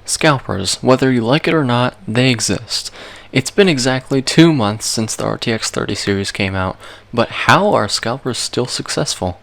Scalpers, whether you like it or not, they exist. It's been exactly 2 months since the RTX 30 series came out, but how are scalpers still successful?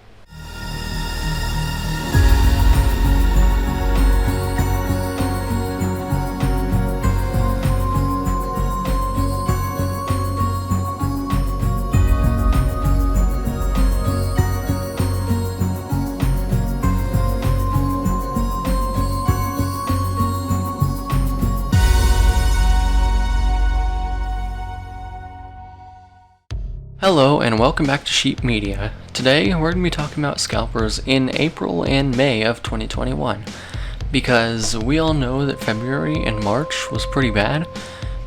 Hello and welcome back to Sheep Media. Today we're going to be talking about scalpers in April and May of 2021 because we all know that February and March was pretty bad,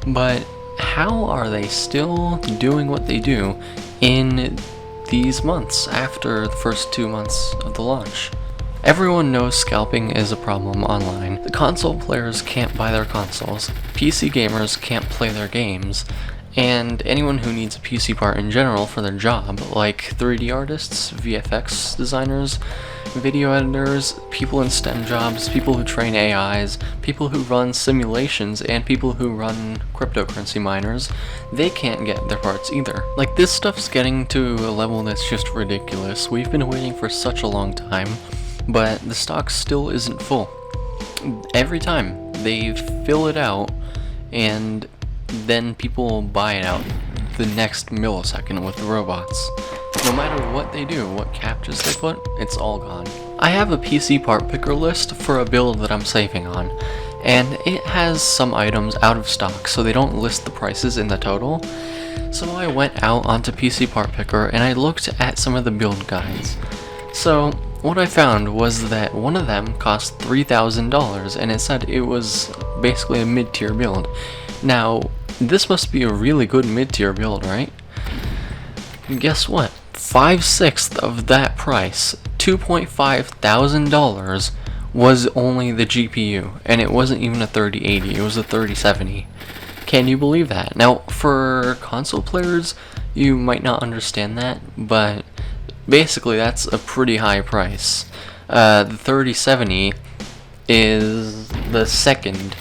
but how are they still doing what they do in these months after the first 2 months of the launch? Everyone knows scalping is a problem online. The console players can't buy their consoles, PC gamers can't play their games, and anyone who needs a PC part in general for their job, like 3D artists, VFX designers, video editors, people in STEM jobs, people who train AIs, people who run simulations, and people who run cryptocurrency miners, they can't get their parts either. Like, this stuff's getting to a level that's just ridiculous. We've been waiting for such a long time, but the stock still isn't full. Every time they fill it out, and then people buy it out the next millisecond with the robots. No matter what they do, what captures they put, it's all gone. I have a PC part picker list for a build that I'm saving on, and it has some items out of stock, so they don't list the prices in the total. So I went out onto PC part picker and I looked at some of the build guides. So what I found was that one of them cost $3,000 and it said it was basically a mid-tier build. Now, this must be a really good mid-tier build, right? And guess what? 5/6 of that price, $2,500, was only the GPU, and it wasn't even a 3080, it was a 3070. Can you believe that? Now, for console players, you might not understand that, but basically that's a pretty high price. The 3070 is the second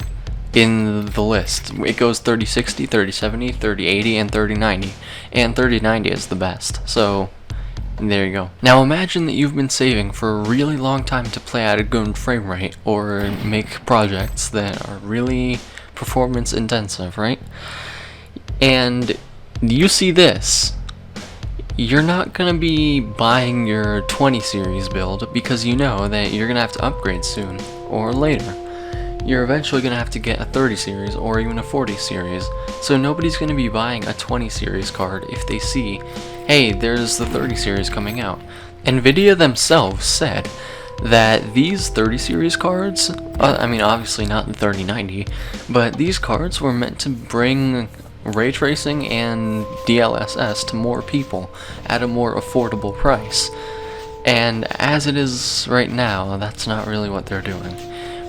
in the list. It goes 3060, 3070, 3080, and 3090. And 3090 is the best. So, there you go. Now imagine that you've been saving for a really long time to play at a good frame rate or make projects that are really performance intensive, right? And you see this. You're not going to be buying your 20 series build because you know that you're going to have to upgrade soon or later. You're eventually going to have to get a 30 series or even a 40 series, so nobody's going to be buying a 20 series card if they see, hey, there's the 30 series coming out. Nvidia themselves said that these 30 series cards, obviously not the 3090, but these cards were meant to bring ray tracing and DLSS to more people at a more affordable price. And as it is right now, that's not really what they're doing.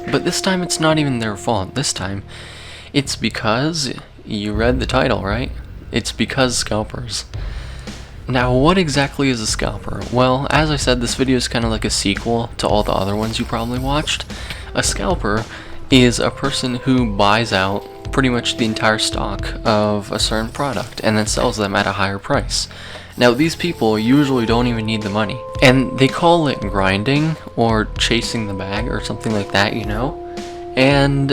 But this time it's not even their fault. This time it's because you read the title, right? It's because scalpers. Now, what exactly is a scalper? Well, as I said, this video is kind of like a sequel to all the other ones you probably watched. A scalper is a person who buys out pretty much the entire stock of a certain product and then sells them at a higher price. Now, these people usually don't even need the money, and they call it grinding or chasing the bag or something like that, you know? And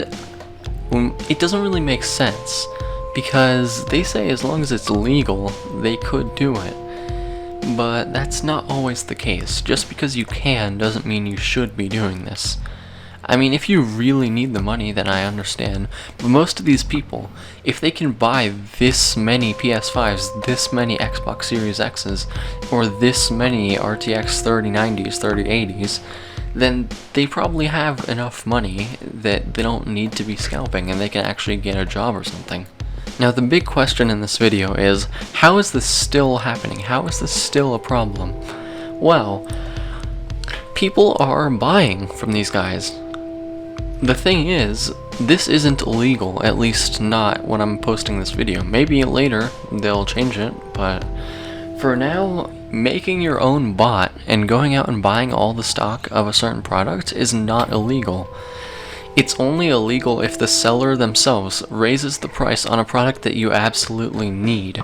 it doesn't really make sense because they say as long as it's legal, they could do it. But that's not always the case. Just because you can doesn't mean you should be doing this. I mean, if you really need the money, then I understand. But most of these people, if they can buy this many PS5s, this many Xbox Series X's, or this many RTX 3090s, 3080s, then they probably have enough money that they don't need to be scalping and they can actually get a job or something. Now, the big question in this video is, how is this still happening? How is this still a problem? Well, people are buying from these guys. The thing is, this isn't illegal, at least not when I'm posting this video. Maybe later they'll change it, but for now, making your own bot and going out and buying all the stock of a certain product is not illegal. It's only illegal if the seller themselves raises the price on a product that you absolutely need.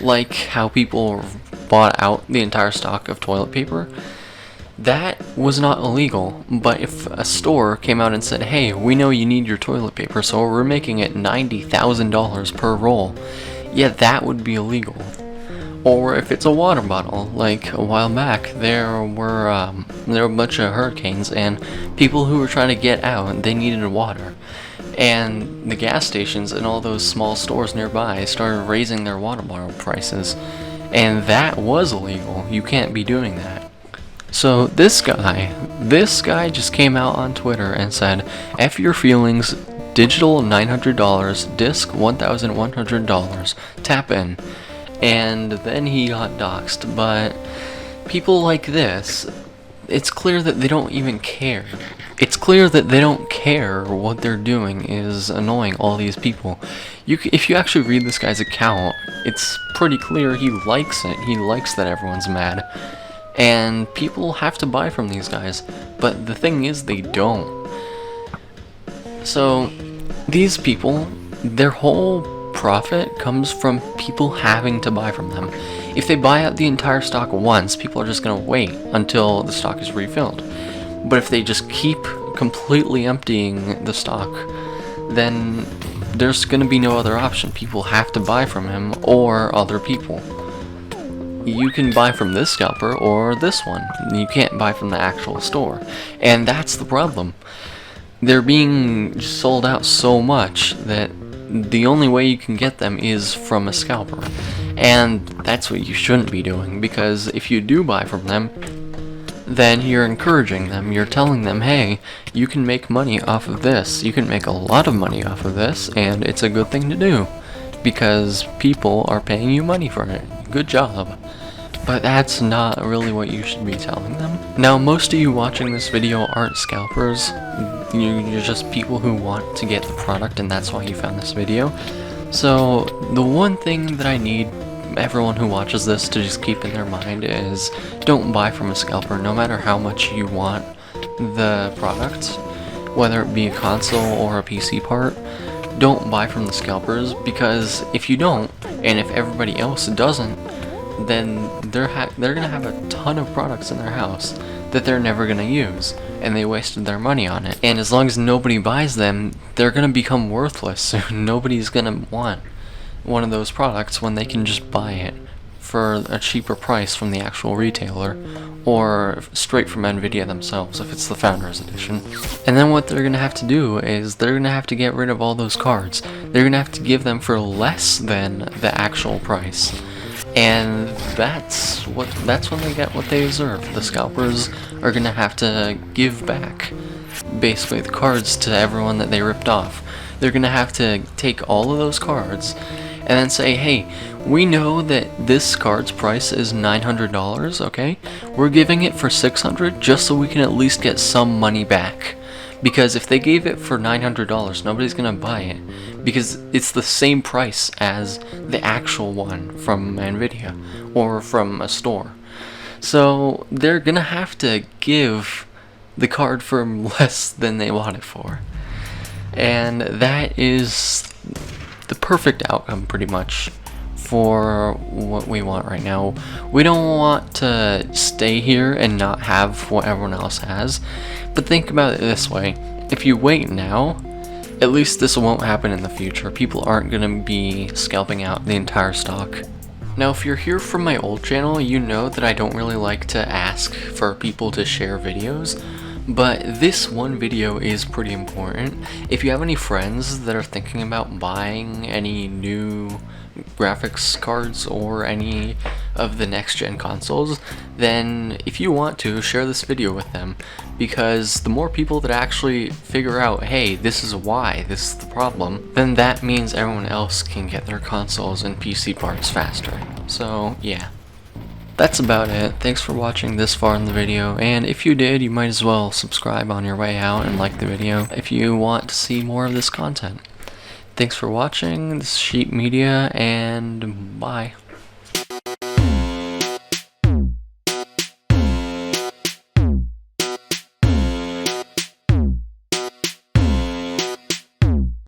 Like how people bought out the entire stock of toilet paper. That was not illegal, but if a store came out and said, hey, we know you need your toilet paper, so we're making it $90,000 per roll, yeah, that would be illegal. Or if it's a water bottle, like a while back, there were a bunch of hurricanes, and people who were trying to get out, they needed water. And the gas stations and all those small stores nearby started raising their water bottle prices. And that was illegal. You can't be doing that. So this guy just came out on Twitter and said, F your feelings, digital $900, disc $1,100, tap in. And then he got doxxed. But people like this, it's clear that they don't even care. It's clear that they don't care what they're doing is annoying all these people. If you actually read this guy's account, it's pretty clear he likes it. He likes that everyone's mad. And people have to buy from these guys, but the thing is they don't. So these people, their whole profit comes from people having to buy from them. If they buy out the entire stock once, people are just going to wait until the stock is refilled. But if they just keep completely emptying the stock, then there's going to be no other option. People have to buy from him or other people. You can buy from this scalper or this one. You can't buy from the actual store. And that's the problem. They're being sold out so much that the only way you can get them is from a scalper. And that's what you shouldn't be doing, because if you do buy from them, then you're encouraging them. You're telling them, hey, you can make money off of this. You can make a lot of money off of this, and it's a good thing to do, because people are paying you money for it. Good job. But that's not really what you should be telling them. Now, most of you watching this video aren't scalpers. You're just people who want to get the product, and that's why you found this video. So, the one thing that I need everyone who watches this to just keep in their mind is don't buy from a scalper, no matter how much you want the product, whether it be a console or a PC part. Don't buy from the scalpers, because if you don't, and if everybody else doesn't, then they're gonna have a ton of products in their house that they're never gonna use, and they wasted their money on it. And as long as nobody buys them, they're gonna become worthless. So nobody's gonna want one of those products when they can just buy it for a cheaper price from the actual retailer, or straight from Nvidia themselves if it's the Founders Edition. And then what they're gonna have to do is they're gonna have to get rid of all those cards. They're gonna have to give them for less than the actual price. And that's when they get what they deserve. The scalpers are gonna have to give back basically the cards to everyone that they ripped off. They're gonna have to take all of those cards and then say, hey, we know that this card's price is $900, okay? We're giving it for $600 just so we can at least get some money back. Because if they gave it for $900, nobody's gonna buy it, because it's the same price as the actual one from Nvidia or from a store. So they're gonna have to give the card for less than they bought it for. And that is the perfect outcome, pretty much, for what we want right now. We don't want to stay here and not have what everyone else has, but think about it this way: if you wait now, at least this won't happen in the future. People aren't going to be scalping out the entire stock. Now, if you're here from my old channel, you know that I don't really like to ask for people to share videos, but this one video is pretty important. If you have any friends that are thinking about buying any new graphics cards or any of the next gen consoles, then if you want to, share this video with them, because the more people that actually figure out, hey, this is why, this is the problem, then that means everyone else can get their consoles and PC parts faster. So yeah, that's about it. Thanks for watching this far in the video, and if you did, you might as well subscribe on your way out and like the video if you want to see more of this content. Thanks for watching. This is Sheep Media, and bye.